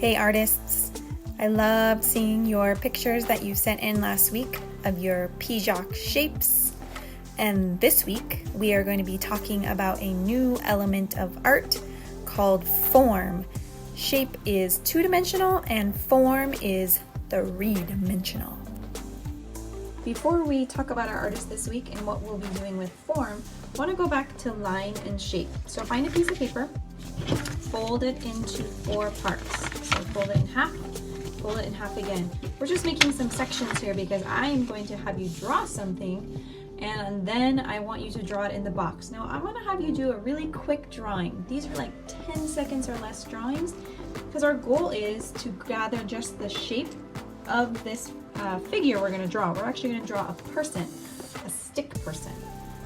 Hey artists, I loved seeing your pictures that you sent in last week of your Pigeon shapes. And this week we are going to be talking about a new element of art called form. Shape is two-dimensional and form is three-dimensional. Before we talk about our artist this week and what we'll be doing with form, I want to go back to line and shape. So find a piece of paper, fold it into 4 parts. So fold it in half, fold it in half again. We're just making some sections here because I am going to have you draw something and then I want you to draw it in the box. Now I'm going to have you do a really quick drawing. These are like 10 seconds or less drawings because our goal is to gather just the shape of this figure we're going to draw. We're actually going to draw a person, a stick person.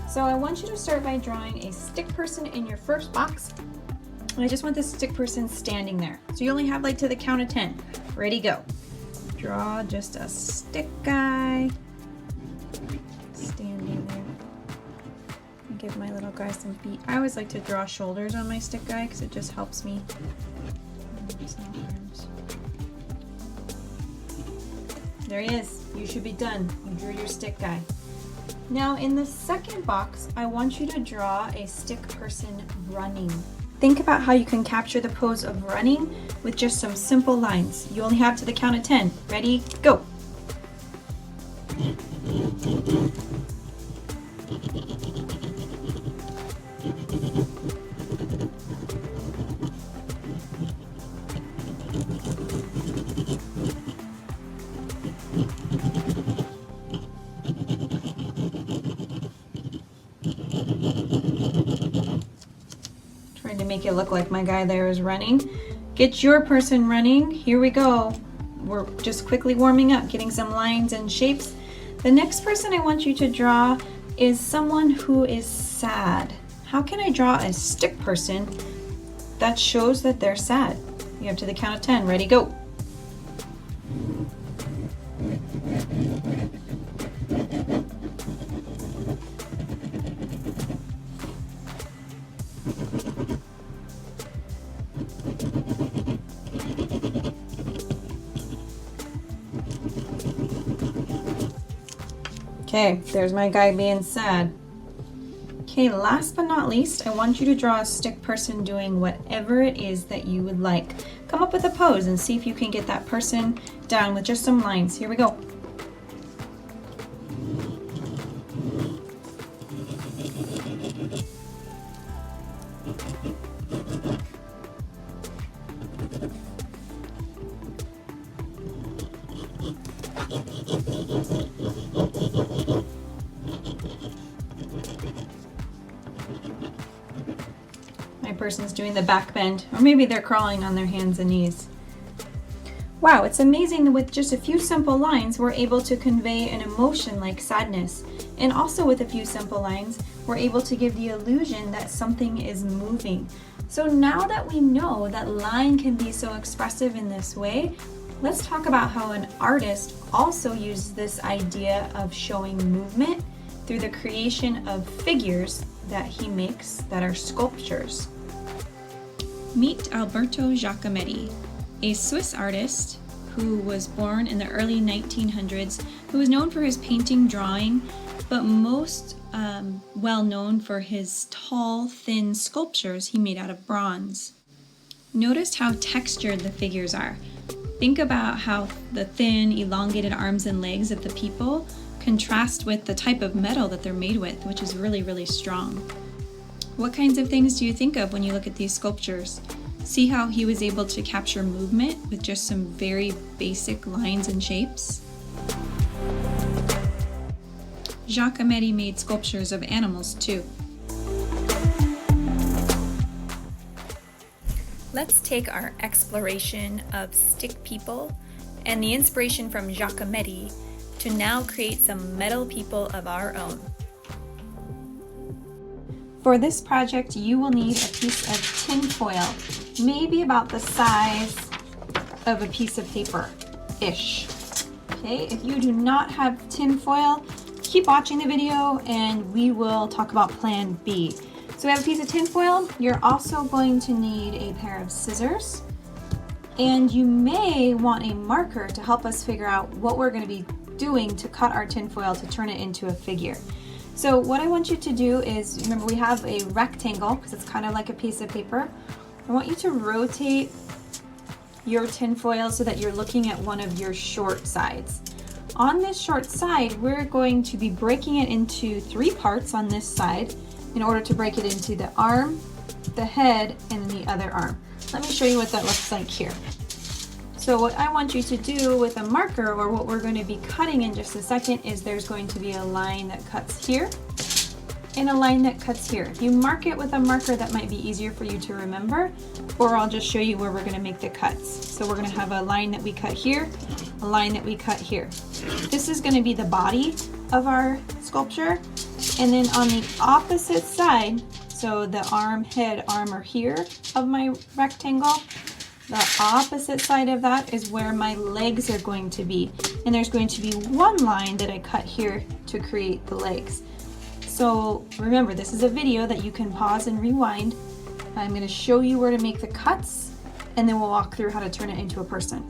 So I want you to start by drawing a stick person in your first box. And I just want this stick person standing there. So you only have like to the count of 10. Ready, go. Draw just a stick guy standing there. And give my little guy some feet. I always like to draw shoulders on my stick guy because it just helps me. There he is. You should be done. You drew your stick guy. Now in the second box, I want you to draw a stick person running. Think about how you can capture the pose of running with just some simple lines. You only have to the count of 10. Ready, go. Trying to make it look like my guy there is running. Get your person running. Here we go. We're just quickly warming up, getting some lines and shapes. The next person I want you to draw is someone who is sad. How can I draw a stick person that shows that they're sad? You have to the count of 10. Ready, go. Okay, there's my guy being sad. Okay, last but not least, I want you to draw a stick person doing whatever it is that you would like. Come up with a pose and see if you can get that person down with just some lines. Here we go. My person's doing the back bend, or maybe they're crawling on their hands and knees. Wow, it's amazing that with just a few simple lines, we're able to convey an emotion like sadness. And also with a few simple lines, we're able to give the illusion that something is moving. So now that we know that line can be so expressive in this way, let's talk about how an artist also uses this idea of showing movement through the creation of figures that he makes that are sculptures. Meet Alberto Giacometti, a Swiss artist who was born in the early 1900s, who was known for his painting, drawing, but most well known for his tall, thin sculptures he made out of bronze. Notice how textured the figures are. Think about how the thin, elongated arms and legs of the people contrast with the type of metal that they're made with, which is really, really strong. What kinds of things do you think of when you look at these sculptures? See how he was able to capture movement with just some very basic lines and shapes? Giacometti made sculptures of animals too. Let's take our exploration of stick people and the inspiration from Giacometti to now create some metal people of our own. For this project, you will need a piece of tin foil, maybe about the size of a piece of paper-ish. Okay, if you do not have tin foil, keep watching the video and we will talk about plan B. So we have a piece of tin foil. You're also going to need a pair of scissors And you may want a marker to help us figure out what we're going to be doing to cut our tinfoil to turn it into a figure. So what I want you to do is, remember we have a rectangle because it's kind of like a piece of paper. I want you to rotate your tinfoil so that you're looking at one of your short sides. On this short side, we're going to be breaking it into 3 parts on this side in order to break it into the arm, the head, and the other arm. Let me show you what that looks like here. So what I want you to do with a marker, or what we're going to be cutting in just a second, is there's going to be a line that cuts here and a line that cuts here. If you mark it with a marker, that might be easier for you to remember, or I'll just show you where we're going to make the cuts. So we're going to have a line that we cut here, a line that we cut here. This is going to be the body of our sculpture, and then on the opposite side, so the arm, head, arm are here of my rectangle. The opposite side of that is where my legs are going to be. And there's going to be one line that I cut here to create the legs. So remember, this is a video that you can pause and rewind. I'm going to show you where to make the cuts, and then we'll walk through how to turn it into a person.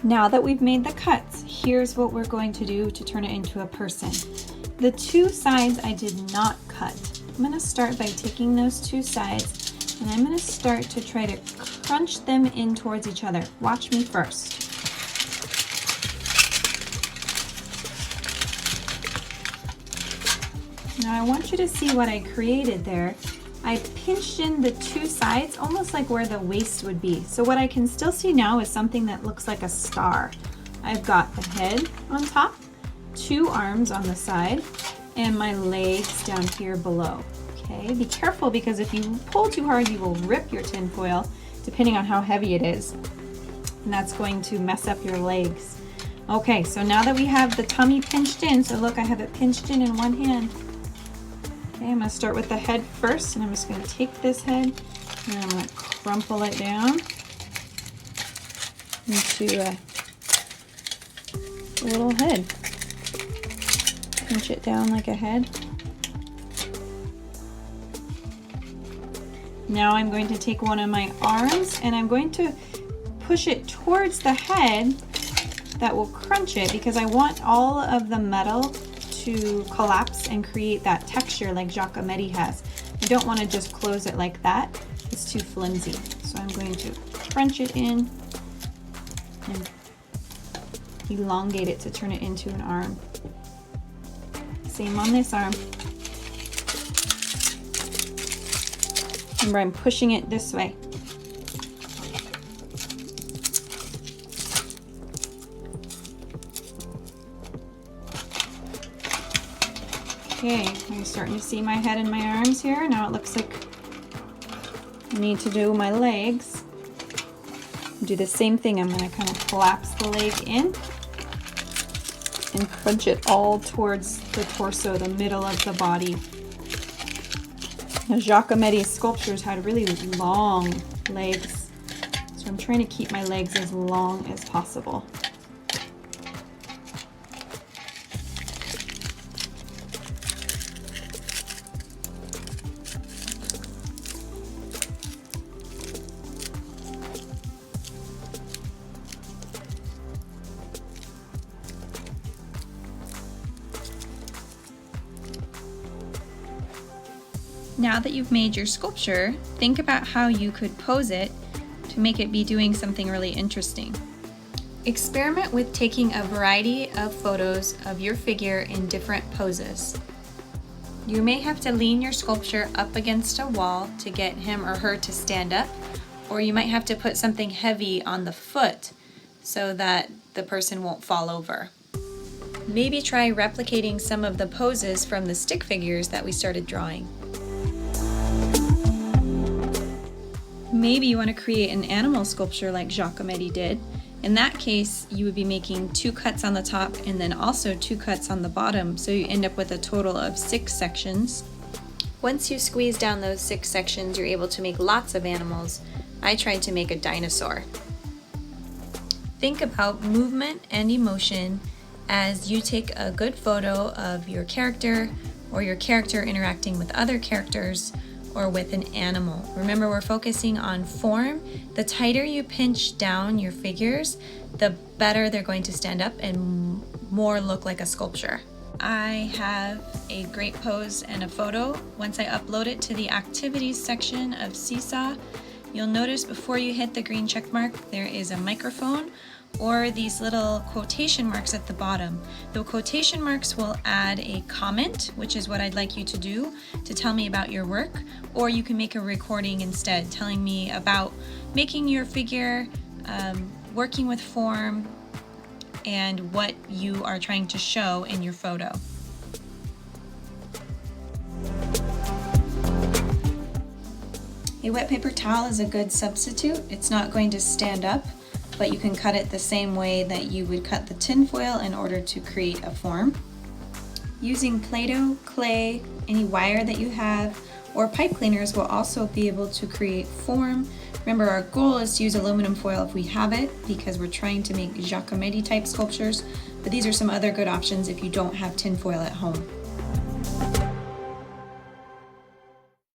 Now that we've made the cuts, here's what we're going to do to turn it into a person. The 2 sides I did not cut. I'm going to start by taking those 2 sides, and I'm going to start to try to crunch them in towards each other. Watch me first. Now I want you to see what I created there. I pinched in the 2 sides, almost like where the waist would be. So what I can still see now is something that looks like a star. I've got the head on top, 2 arms on the side, and my legs down here below. Okay, be careful, because if you pull too hard, you will rip your tinfoil, depending on how heavy it is. And that's going to mess up your legs. Okay, so now that we have the tummy pinched in, so look, I have it pinched in one hand. Okay, I'm going to start with the head first, and I'm just going to take this head and I'm going to crumple it down into a little head. Pinch it down like a head. Now I'm going to take one of my arms and I'm going to push it towards the head. That will crunch it, because I want all of the metal to collapse and create that texture like Giacometti has. I don't want to just close it like that. It's too flimsy. So I'm going to crunch it in and elongate it to turn it into an arm. Same on this arm. Remember, I'm pushing it this way. Okay, I'm starting to see my head and my arms here. Now it looks like I need to do my legs. Do the same thing. I'm going to kind of collapse the leg in and crunch it all towards the torso, the middle of the body. Now, Giacometti's sculptures had really long legs, so I'm trying to keep my legs as long as possible. Now that you've made your sculpture, think about how you could pose it to make it be doing something really interesting. Experiment with taking a variety of photos of your figure in different poses. You may have to lean your sculpture up against a wall to get him or her to stand up, or you might have to put something heavy on the foot so that the person won't fall over. Maybe try replicating some of the poses from the stick figures that we started drawing. Maybe you want to create an animal sculpture like Giacometti did. In that case, you would be making 2 cuts on the top and then also 2 cuts on the bottom, so you end up with a total of 6 sections. Once you squeeze down those 6 sections, you're able to make lots of animals. I tried to make a dinosaur. Think about movement and emotion as you take a good photo of your character or your character interacting with other characters or with an animal. Remember, we're focusing on form. The tighter you pinch down your figures, the better they're going to stand up and more look like a sculpture. I have a great pose and a photo. Once I upload it to the activities section of Seesaw, you'll notice before you hit the green check mark, there is a microphone or these little quotation marks at the bottom. The quotation marks will add a comment, which is what I'd like you to do to tell me about your work, or you can make a recording instead telling me about making your figure, working with form, and what you are trying to show in your photo. A wet paper towel is a good substitute. It's not going to stand up, but you can cut it the same way that you would cut the tin foil in order to create a form. Using Play-Doh, clay, any wire that you have, or pipe cleaners will also be able to create form. Remember, our goal is to use aluminum foil if we have it, because we're trying to make Giacometti type sculptures, but these are some other good options if you don't have tin foil at home.